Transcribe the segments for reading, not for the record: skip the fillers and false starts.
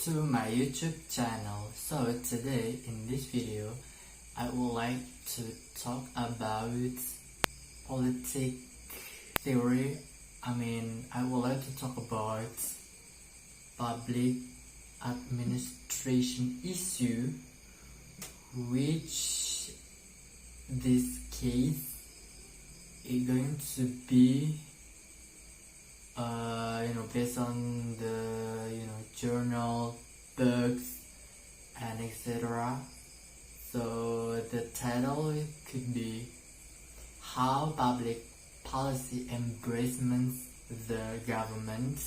to my YouTube channel. So today in this video I would like to talk about politic theory. I would like to talk about public administration issue, which this case is going to be based on the journal, books, and etc. So the title could be How Public Policy Embracements the Government.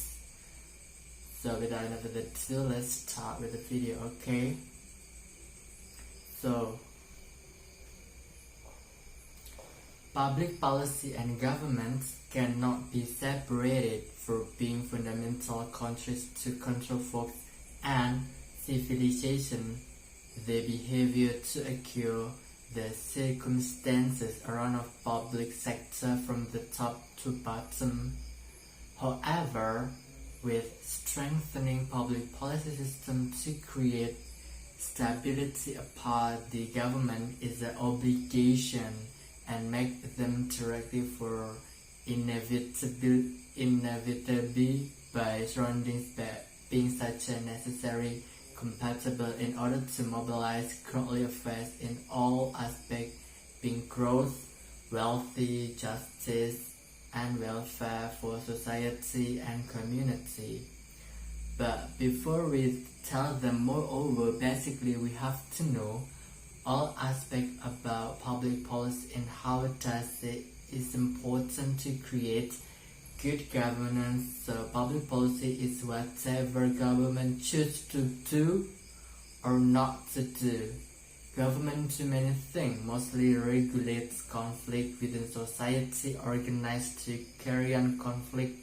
So without any further ado, let's start with the video, okay? So public policy and government cannot be separated for being fundamental controls to control folks and civilization, the behavior to occur, the circumstances around a public sector from the top to bottom. However, with strengthening public policy system to create stability apart, the government is an obligation and make them directive for inevitably by surroundings being such a necessary compatible in order to mobilize currently affairs in all aspects being growth, wealthy, justice, and welfare for society and community. But before we tell them moreover, basically we have to know all aspects about public policy and how does it is important to create good governance. So public policy is whatever government chooses to do or not to do. Government do many things, mostly regulates conflict within society, organized to carry on conflict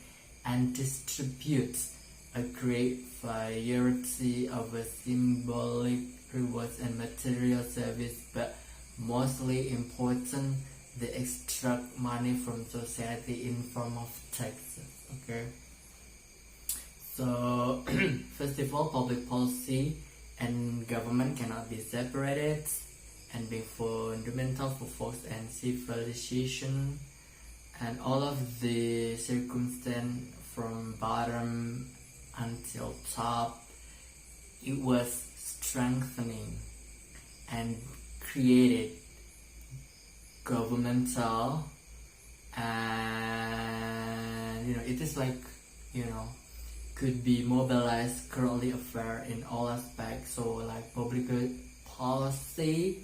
and distributes a great variety of symbolic rewards and material service, but mostly important, they extract money from society in form of taxes. Okay, so first of all, public policy and government cannot be separated and being fundamental for folks and civilization, and all of the circumstance from bottom until top, it was strengthening and created governmental, and it is like could be mobilized currently affair in all aspects. So like public policy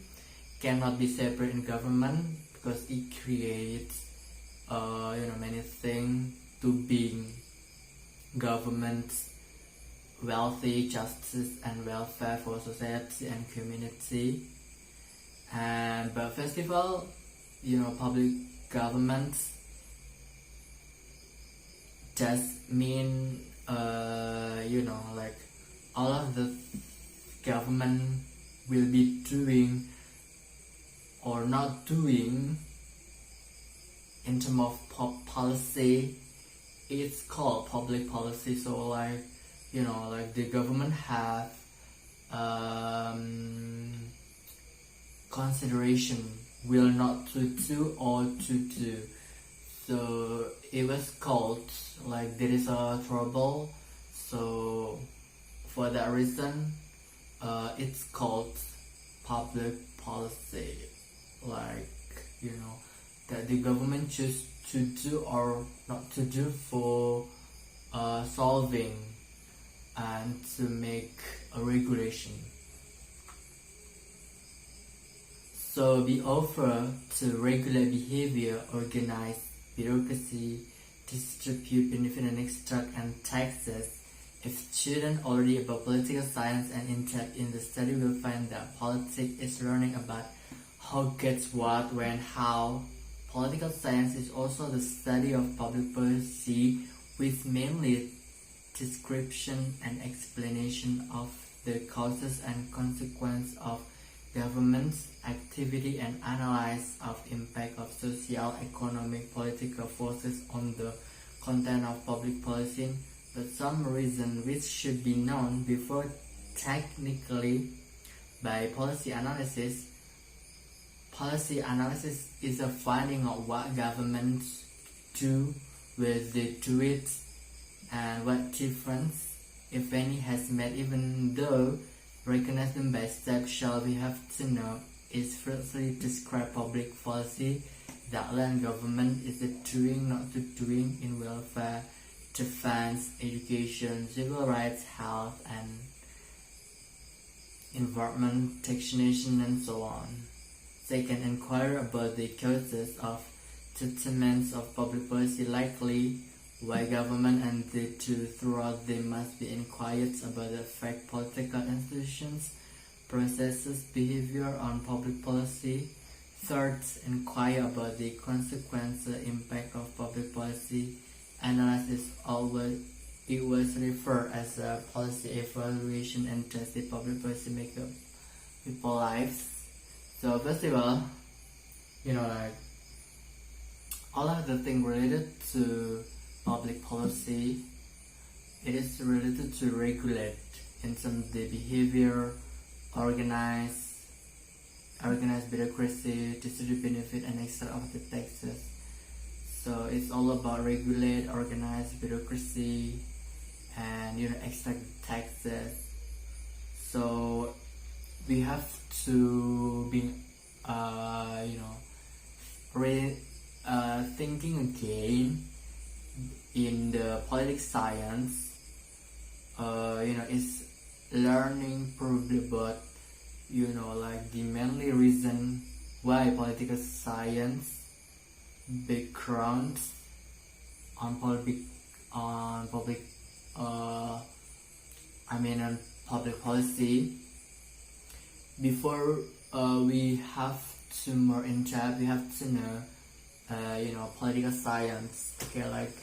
cannot be separate in government because it creates many things to being government, wealthy, justice, and welfare for society and community. And but first of all, public government does mean like all of the government will be doing or not doing in terms of policy. It's called public policy. So like the government have consideration will not to do or to do. So it was called like there is a trouble. So for that reason, it's called public policy. Like that the government choose to do or not to do for solving and to make a regulation. So we offer to regulate behavior, organize bureaucracy, distribute benefit and extract and taxes. If students already about political science and interact in the study will find that politics is learning about how gets what, when, how. Political science is also the study of public policy with mainly description and explanation of the causes and consequences of government's activity and analysis of impact of social, economic, political forces on the content of public policy. but some reason which should be known before technically by policy analysis. Policy analysis is a finding of what governments do with the tweets and what difference, if any, has made. Even though recognizing by steps shall we have to know is firstly describe public policy that land government is it doing, not to doing in welfare, defense, education, civil rights, health, and environment, taxation, and so on. Second, inquire about the causes of determinants of public policy, likely why government and the two throughout they must be inquired about the effect political institutions, processes, behavior on public policy. Third, inquire about the consequence, impact of public policy. Analysis it was referred as a policy evaluation and test the public policy make up people lives. So first of all, like all of the things related to public policy, it is related to regulate in some of the behavior, organize bureaucracy, distribute benefit, and extract of the taxes. So it's all about regulate, organize bureaucracy, and extract taxes. So we have to be thinking again in the political science. It's learning probably about like the mainly reason why political science background on public policy. Before we have to more in depth, we have to know political science. Okay, like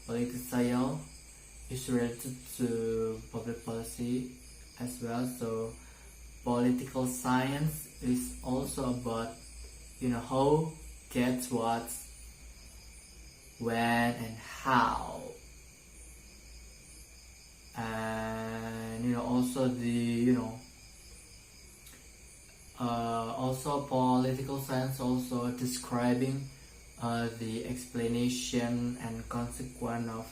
political science is related to public policy as well. So political science is also about how, gets what, when, and how, and also the also political science also describing the explanation and consequence of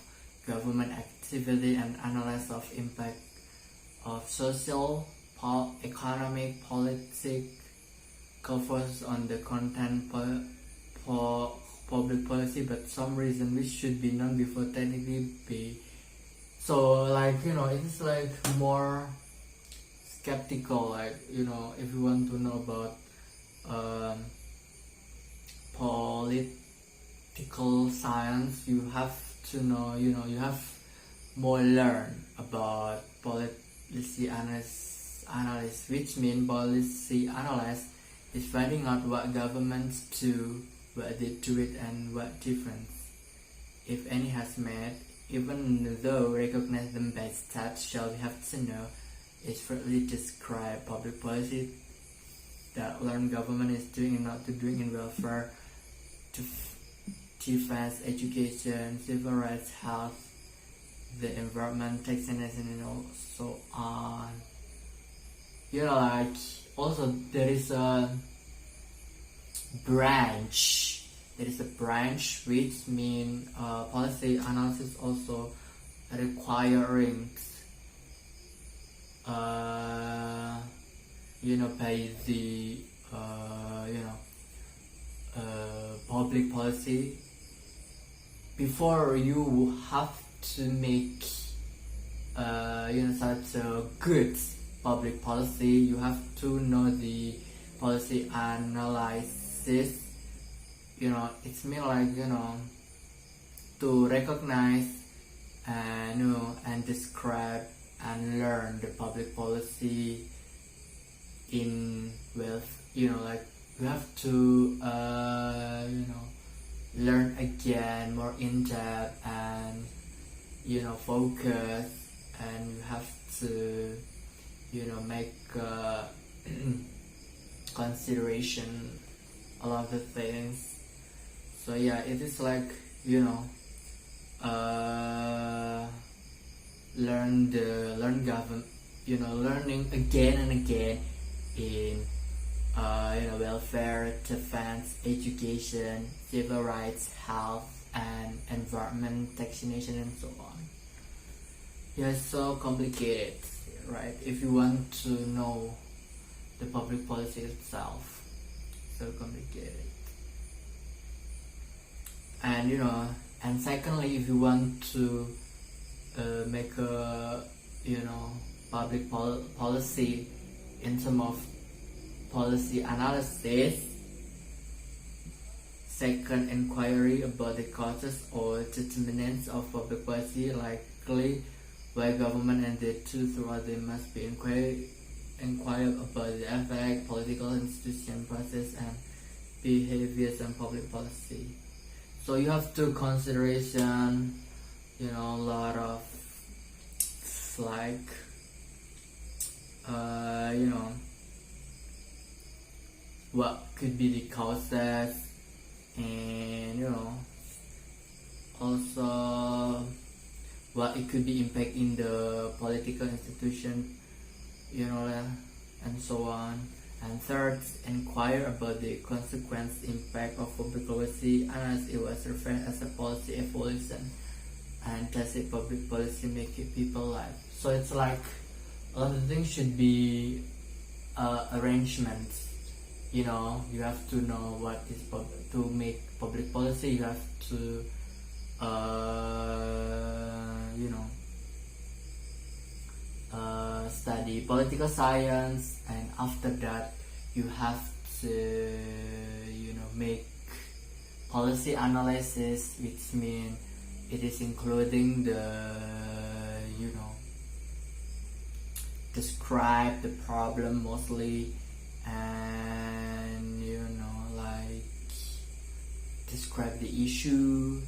government activity and analysis of impact of social, economic, politics, covers on the content for public policy, but some reason which should be known before technically be. So like it is like more skeptical, like if you want to know about political science, you have to know you have more learn about policy analysis, which means policy analysis is finding out what governments do, what they do it, and what difference, if any, has made. Even though recognize them by steps shall we have to know is firstly describe public policy that learn government is doing and not to doing in welfare, defense, education, civil rights, health, the environment, taxation, and so on. Like also there is a branch. There is a branch which means policy analysis also requiring by the public policy. Before you have to make such a good public policy, you have to know the policy analysis. It's mean like to recognize and describe and learn the public policy in like you have to learn again more in depth and focus, and you have to make consideration a lot of the things. So yeah, it is like learning again and again in welfare, defense, education, civil rights, health, and environment, taxation, and so on. Yeah, it's so complicated, right? If you want to know the public policy itself, so complicated. And and secondly, if you want to make a public policy in terms of policy analysis, second, inquiry about the causes or determinants of public policy, likely why government and the two throughout they must be inquire about the effect, political institution, process, and behaviors and public policy. So you have to consideration, a lot of what could be the causes, and also what it could be impact in the political institution, and so on. And third, inquire about the consequence impact of public policy, as it was referred as a policy evolution, and does it public policy make it people life. So it's like a lot of things should be arrangements. You have to know what is to make public policy. You have to study political science, and after that you have to make policy analysis, which means it is including the describe the problem mostly, and describe the issue,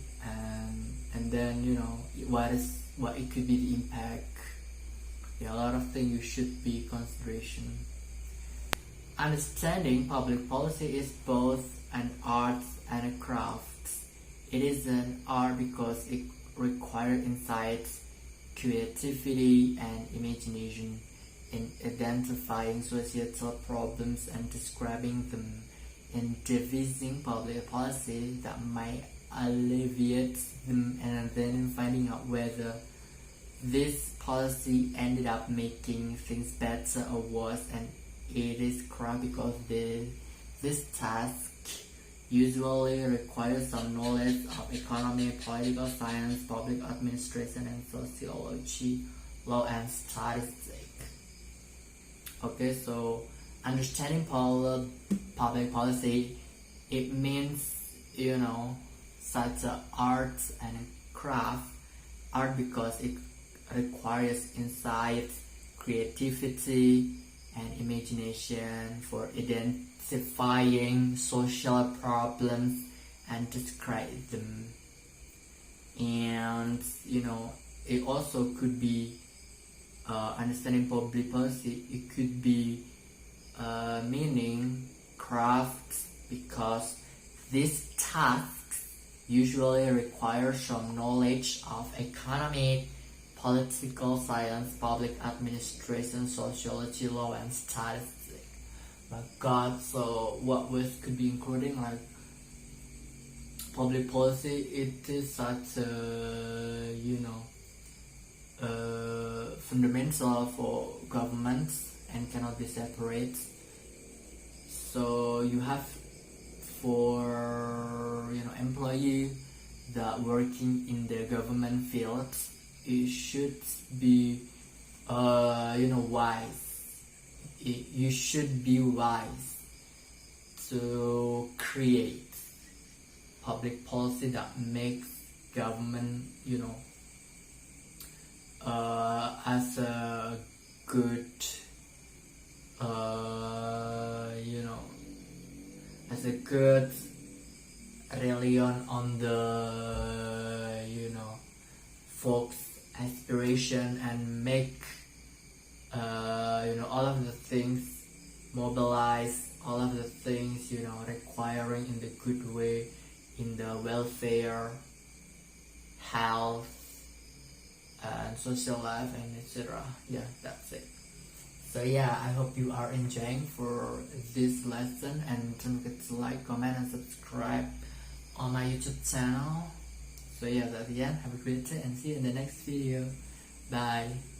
and then what it could be the impact. A lot of things you should be consideration. Understanding public policy is both an art and a craft. It is an art because it requires insight, creativity, and imagination in identifying societal problems and describing them, in devising public policy that might alleviate them, and then in finding out whether this policy ended up making things better or worse. And it is correct because this task usually requires some knowledge of economy, political science, public administration, and sociology, law, and statistics. Okay, so understanding public policy, it means such an art and craft. Art because it requires insight, creativity, and imagination for identifying social problems and describe them. And it also could be understanding public policy. It could be meaning craft because these tasks usually require some knowledge of economy, political science, public administration, sociology, law, and statistics. My God, so what could be including public policy? It is such a fundamental for governments and cannot be separate. So you have for employee that working in the government field, it should be wise. You should be wise to create public policy that makes government as a good as a good reliance on the folks aspiration, and make all of the things mobilize, all of the things requiring in the good way, in the welfare, health, and social life, and etc. Yeah, that's it. So yeah, I hope you are enjoying for this lesson, and don't forget to like, comment, and subscribe on my YouTube channel. So yeah, that's the end. Have a great day and see you in the next video. Bye.